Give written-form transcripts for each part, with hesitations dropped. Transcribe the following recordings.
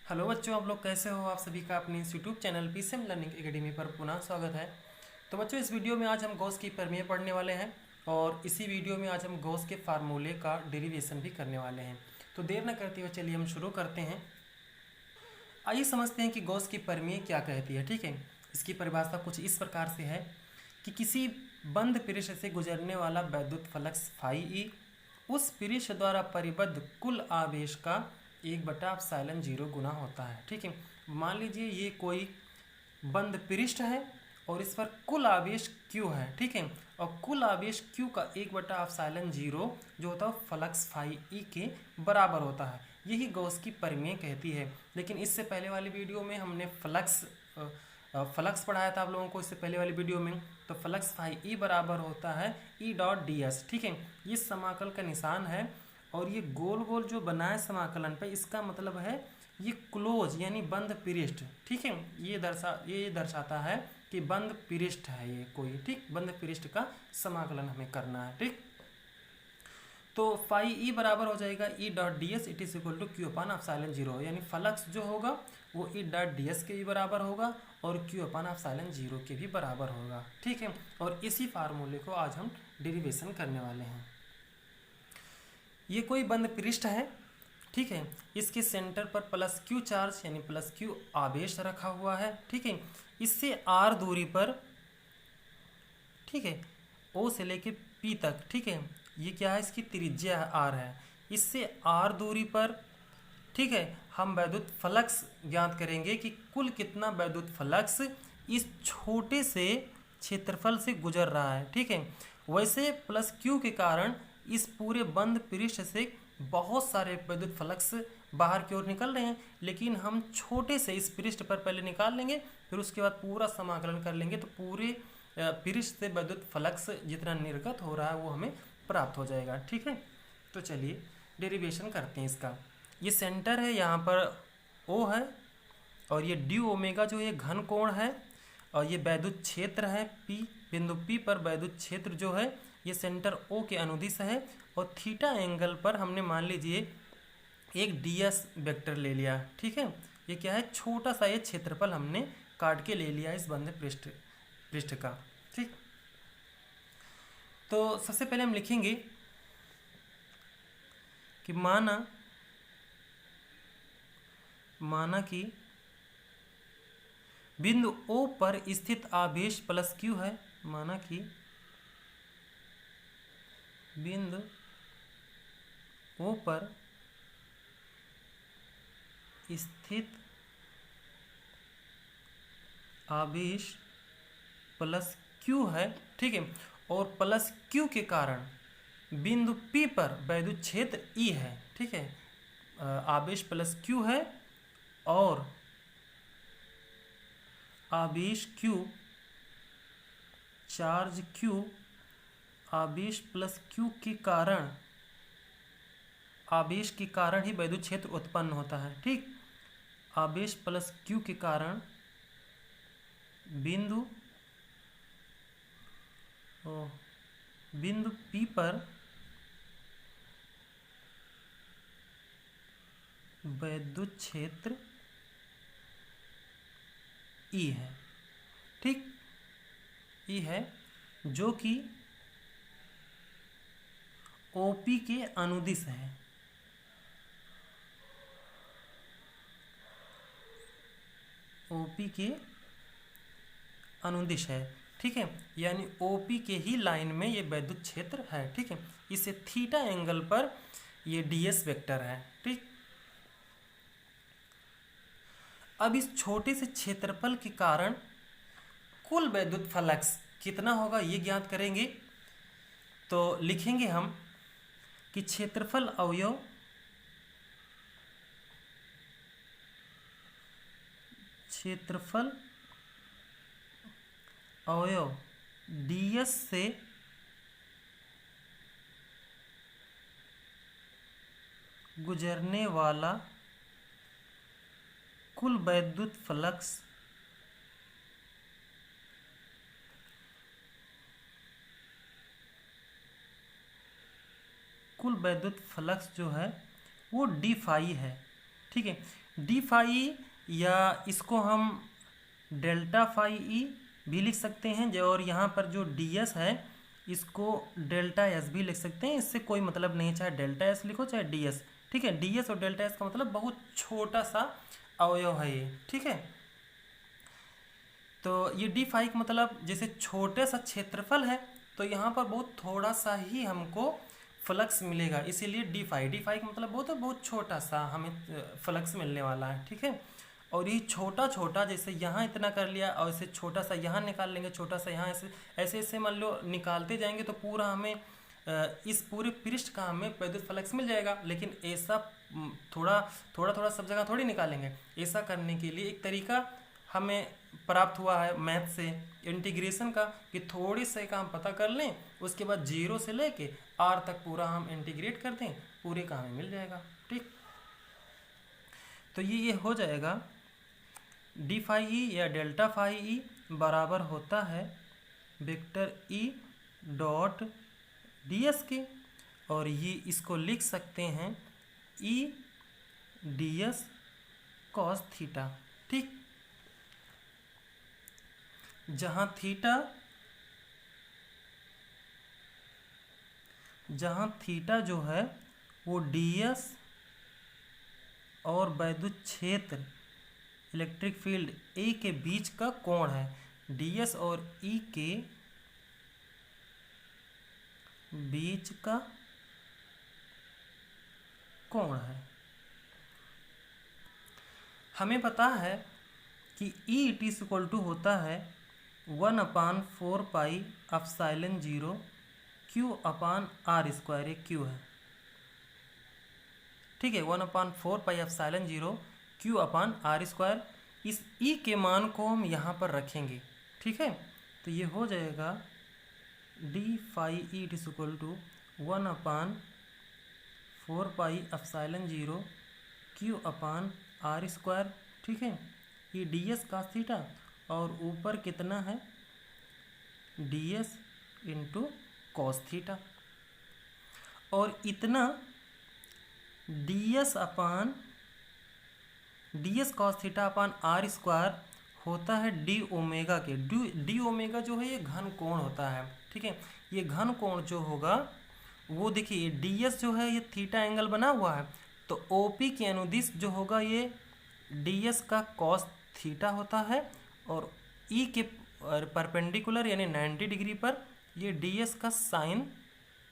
Hello बच्चों, आप लोग कैसे हो। आप सभी का अपने इस YouTube channel PCM learning academy पर पुनः स्वागत है। तो बच्चों, इस वीडियो में आज हम गॉस की प्रमेय पढ़ने वाले हैं और इसी वीडियो में आज हम गॉस के फार्मूले का डेरिवेशन भी करने वाले हैं। तो देर न करते हुए चलिए हम शुरू करते हैं। आइए समझते हैं कि गॉस की प्रमेय क्या कहती है। ठीक है, इसकी परिभाषा कुछ इस प्रकार से है कि किसी बंद पृष्ठ से गुजरने वाला वैद्युत फ्लक्स फाई ई उस पृष्ठ द्वारा परिबद्ध कुल आवेश का 1/ε0 गुना होता है। ठीक है, मान लीजिए ये कोई बंद पृष्ठ है और इस पर कुल आवेश Q है। ठीक है, और कुल आवेश Q का 1/ε0 जो होता है फ्लक्स फाई ई के बराबर होता है। यही गॉस की प्रमेय कहती है। लेकिन इससे पहले वाली वीडियो में हमने फ्लक्स पढ़ाया था आप लोगों को। इससे पहले वाली वीडियो में तो फ्लक्स फाई ई बराबर होता है E.ds। ठीक है, ये समाकल का निशान है और ये गोल गोल जो बना है समाकलन पे, इसका मतलब है ये क्लोज यानी बंद पृष्ठ। ठीक है, ये दर्शाता है कि बंद पृष्ठ है ये कोई। ठीक, बंद पृष्ठ का समाकलन हमें करना है। ठीक, तो फाई ई बराबर हो जाएगा E.ds it is equal to Q/ε0, यानी फ्लक्स जो होगा वो E.ds के भी बराबर होगा और Q/ε0 के भी बराबर होगा। ठीक है, और इसी फार्मूले को आज हम डेरिवेशन करने वाले हैं। ये कोई बंद पृष्ठ है। ठीक है, इसके सेंटर पर +Q चार्ज यानी +Q आवेश रखा हुआ है। ठीक है, इससे R दूरी पर, ठीक है, O से लेके P तक, ठीक है, ये क्या है, इसकी त्रिज्या R है। इससे R दूरी पर, ठीक है, हम वैद्युत फ्लक्स ज्ञात करेंगे कि कुल कितना वैद्युत फ्लक्स इस छोटे से क्षेत्रफल से गुजर रहा है। ठीक है, वैसे +Q के कारण इस पूरे बंद पृष्ठ से बहुत सारे वैद्युत फ्लक्स बाहर की ओर निकल रहे हैं, लेकिन हम छोटे से इस पृष्ठ पर पहले निकाल लेंगे, फिर उसके बाद पूरा समाकलन कर लेंगे तो पूरे पृष्ठ से वैद्युत फ्लक्स जितना निर्गत हो रहा है वो हमें प्राप्त हो जाएगा। ठीक है, तो चलिए डेरिवेशन करते हैं इसका। ये सेंटर है, यहाँ पर O है और ये डी ओमेगा जो ये घन कोण है और ये वैद्युत क्षेत्र है P, बिंदु P पर वैद्युत क्षेत्र जो है ये सेंटर O के अनुदिश है और थीटा एंगल पर हमने मान लीजिए एक ds वेक्टर ले लिया। ठीक है, ये क्या है, छोटा सा ये क्षेत्रफल हमने काट के ले लिया इस बंद पृष्ठ का। ठीक, तो सबसे पहले हम लिखेंगे कि माना कि बिंदु O पर स्थित आवेश +Q है। माना कि बिंदु O पर स्थित आवेश +Q है। ठीक है, और +Q के कारण बिंदु P पर वैद्युत क्षेत्र E है। ठीक है, आवेश +Q है और आवेश Q, चार्ज Q, आवेश +Q के कारण, आवेश के कारण ही वैद्युत क्षेत्र उत्पन्न होता है। ठीक, आवेश +Q के कारण बिंदु P पर वैद्युत क्षेत्र E है। ठीक, E है जो कि OP के अनुदिश है। OP के अनुदिश है। ठीक है, यानी OP के ही लाइन में ये वैद्युत क्षेत्र है। ठीक है, इसे थीटा एंगल पर ये ds वेक्टर है। ठीक, अब इस छोटे से क्षेत्रफल के कारण कुल वैद्युत फ्लक्स कितना होगा ये ज्ञात करेंगे। तो लिखेंगे हम कि क्षेत्रफल अवयव ds से गुजरने वाला कुल वैद्युत फ्लक्स जो है वो डी फाई है। ठीक है, डी फाई या इसको हम डेल्टा फाई ई भी लिख सकते हैं जो, और यहाँ पर जो डी एस है इसको डेल्टा एस भी लिख सकते हैं। इससे कोई मतलब नहीं, चाहे डेल्टा एस लिखो चाहे डी एस, ठीक है। डी एस और डेल्टा एस का मतलब बहुत छोटा सा अवयव है ये, ठीक है। तो ये डी फाई का मतलब जैसे छोटे सा क्षेत्रफल है तो यहाँ पर बहुत थोड़ा सा ही हमको फ्लक्स मिलेगा, इसीलिए डी फाई का मतलब बहुत छोटा सा हमें फ्लक्स मिलने वाला है, ठीक है। और ये छोटा छोटा जैसे यहाँ इतना कर लिया और इसे छोटा सा यहाँ निकाल लेंगे, छोटा सा यहाँ, ऐसे ऐसे ऐसे मान लो निकालते जाएंगे तो पूरा हमें इस पूरे पृष्ठ का हमें वैद्युत फ्लक्स मिल जाएगा। लेकिन ऐसा थोड़ा थोड़ा सब जगह थोड़ी निकालेंगे। ऐसा करने के लिए एक तरीका हमें प्राप्त हुआ है मैथ से, इंटीग्रेशन का, कि थोड़ी से का हम पता कर लें, उसके बाद 0 से लेके r तक पूरा हम इंटीग्रेट कर दें, पूरे का हमें मिल जाएगा, ठीक। तो ये हो जाएगा डी फाई ई या डेल्टा फाई ई बराबर होता है vector E dot D S के, और ये इसको लिख सकते हैं E D S cos theta, ठीक। जहाँ थीटा जो है वो डी एस और वैद्युत क्षेत्र इलेक्ट्रिक फील्ड ए के बीच का कोण है। डी एस और ई के बीच का कोण है। हमें पता है कि E it is equal to होता है 1/4 pi epsilon 0 Q upon are square, ये क्यू है, ठीक है। 1/4 pi epsilon 0 Q upon are square. इस ई के मान को हम यहाँ पर रखेंगे, ठीक है। तो ये हो जाएगा D phi E it is equal to 1/4 pi epsilon 0 Q upon are square, ठीक है। ये डी एस का थीटा और ऊपर कितना है D S into cos theta, और इतना D S cos theta upon are square होता है डी ओमेगा के। डी ओमेगा जो है ये घन कोण होता है, ठीक है। ये घन कोण जो होगा वो देखिए डी एस जो है ये थीटा एंगल बना हुआ है, तो ओ पी के अनुदिश जो होगा ये डी एस का कॉस थीटा होता है, और ई के परपेंडिकुलर यानी 90 डिग्री पर ये डी एस का साइन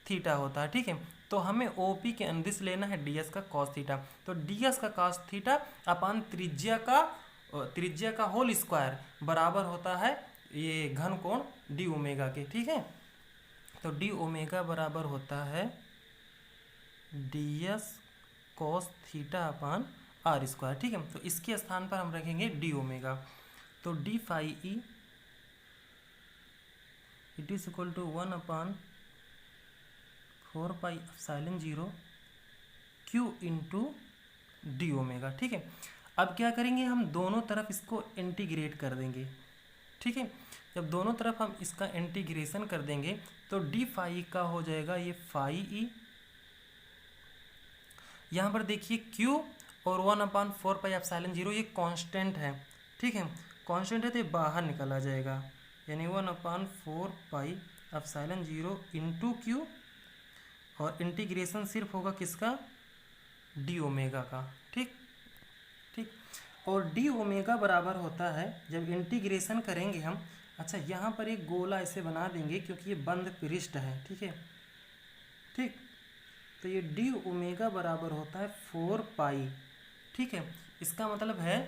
थीटा होता है, ठीक है। तो हमें ओ पी के अनुदिश लेना है डी एस का कॉस थीटा, तो डी एस का कॉस थीटा अपान त्रिज्या का होल स्क्वायर बराबर होता है ये घन कोण डी ओमेगा के, ठीक है। तो डी ओमेगा बराबर होता है D S cos theta upon are square, ठीक है। तो इसके स्थान पर हम रखेंगे डी ओमेगा, तो d phi E it is equal to 1/4 pi epsilon 0 Q into d omega, ठीक है। अब क्या करेंगे, हम दोनों तरफ इसको इंटीग्रेट कर देंगे, ठीक है। जब दोनों तरफ हम इसका इंटीग्रेशन कर देंगे तो डी फाई का हो जाएगा ये फाई ई, यहाँ पर देखिए क्यू और 1/4 पाई एप्सिलॉन 0 ये कांस्टेंट है, ठीक है। कांस्टेंट है तो ये बाहर निकल आ जाएगा, यानी 1/4 पाई एप्सिलॉन 0 इंटू क्यू, और इंटीग्रेशन सिर्फ होगा किसका डी ओमेगा का, ठीक। और डी ओमेगा बराबर होता है जब इंटीग्रेशन करेंगे हम, अच्छा यहाँ पर एक गोला ऐसे बना देंगे क्योंकि ये बंद पृष्ठ है, ठीक है, ठीक। तो ये डी ओमेगा बराबर होता है 4 पाई, ठीक है। इसका मतलब है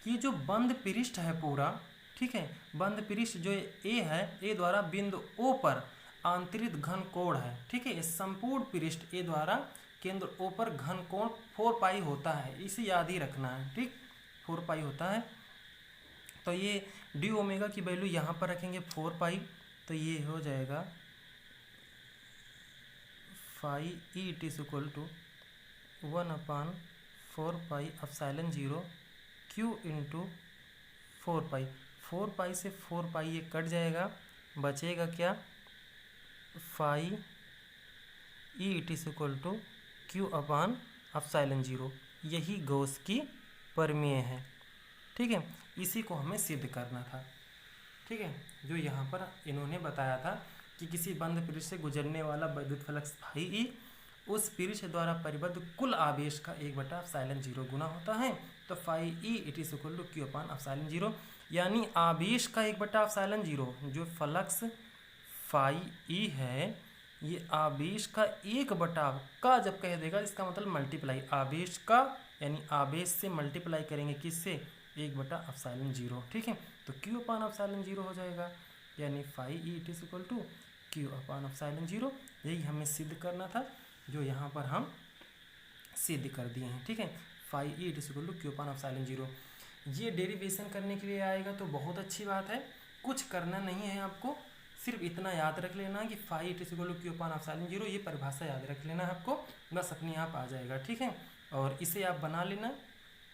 कि जो बंद पृष्ठ है पूरा, ठीक है, बंद पृष्ठ जो ए है, ए द्वारा बिंदु ओ पर आंतरिक घन कोण है, ठीक है। इस संपूर्ण पृष्ठ ए द्वारा केंद्र ओ पर घन कोण 4 पाई होता है, इसे याद ही रखना है, ठीक। 4 पाई होता है, तो ये डी ओमेगा की वैल्यू यहाँ पर रखेंगे 4 पाई, तो ये हो जाएगा phi E it is equal to 1/4 pi epsilon 0 Q into 4 pi. 4 pi से 4 पाई ये कट जाएगा, बचेगा क्या phi E it is equal to Q upon epsilon 0। यही गॉस की परमेय है। ठीक है, इसी को हमें सिद्ध करना था। ठीक है, जो यहाँ पर इन्होंने बताया था कि किसी बंद पृष्ठ से गुजरने वाला विद्युत फ्लक्स फाई ई उस पृष्ठ द्वारा परिबद्ध कुल आवेश का 1/ε0 गुना होता है। तो phi E it is equal to Q/ε0, यानी आवेश का 1/ε0 जो फ्लक्स फाई ई है, ये आवेश का 1 का जब कह देगा इसका मतलब मल्टीप्लाई आवेश का, यानी आवेश से मल्टीप्लाई करेंगे किससे, 1/ε0। ठीक है, तो Q/ε0 हो जाएगा, यानी phi E it is equal to Q/ε0। यही हमें सिद्ध करना था, जो यहाँ पर हम सिद्ध कर दिए हैं। ठीक है, phi E it is equal to Q/ε0। ये डेरिवेशन करने के लिए आएगा तो बहुत अच्छी बात है, कुछ करना नहीं है आपको, सिर्फ इतना याद रख लेना कि phi it is equal to Q/ε0, ये परिभाषा याद रख लेना है आपको, बस अपने आप आ जाएगा। ठीक है, और इसे आप बना लेना।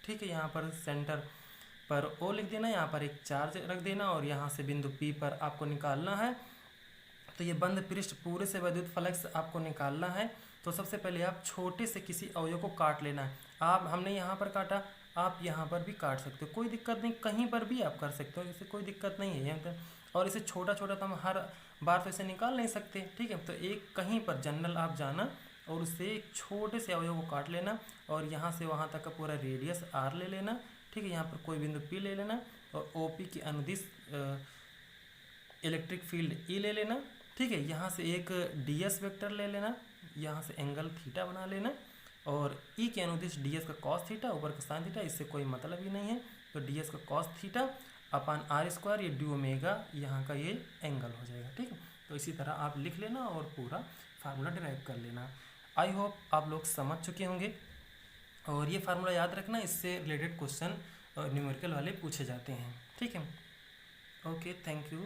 ठीक है, यहाँ पर सेंटर पर O लिख देना, यहाँ पर एक चार्ज रख देना और यहाँ से बिंदु P पर आपको निकालना है। तो ये बंद पृष्ठ पूरे से विद्युत फ्लक्स आपको निकालना है। तो सबसे पहले आप छोटे से किसी अवयव को काट लेना है। हमने यहाँ पर काटा, आप यहाँ पर भी काट सकते हो, कोई दिक्कत नहीं, कहीं पर भी आप कर सकते हो, इससे कोई दिक्कत नहीं है यहाँ पर। और इसे छोटा छोटा तो हम हर बार तो इसे निकाल नहीं सकते। ठीक है, तो एक कहीं पर जनरल आप जाना और उससे एक छोटे से अवयव को काट लेना और यहाँ से वहाँ तक का पूरा रेडियस R ले लेना। ठीक है, यहाँ पर कोई बिंदु P ले लेना और OP की अनुदिश इलेक्ट्रिक फील्ड E ले लेना। ठीक है, यहाँ से एक DS वेक्टर ले लेना, यहाँ से एंगल थीटा बना लेना और E के अनुदिश DS का कॉस थीटा, ऊपर का साइन थीटा, इससे कोई मतलब ही नहीं है। तो DS का कॉस थीटा अपान R², ये डी ओमेगा यहाँ का ये एंगल हो जाएगा। ठीक है, तो इसी तरह आप लिख लेना और पूरा फार्मूला डिराइव कर लेना। आई होप आप लोग समझ चुके होंगे और ये फार्मूला याद रखना, इससे रिलेटेड क्वेश्चन न्यूमेरिकल वाले पूछे जाते हैं। ठीक है, ओके, थैंक यू।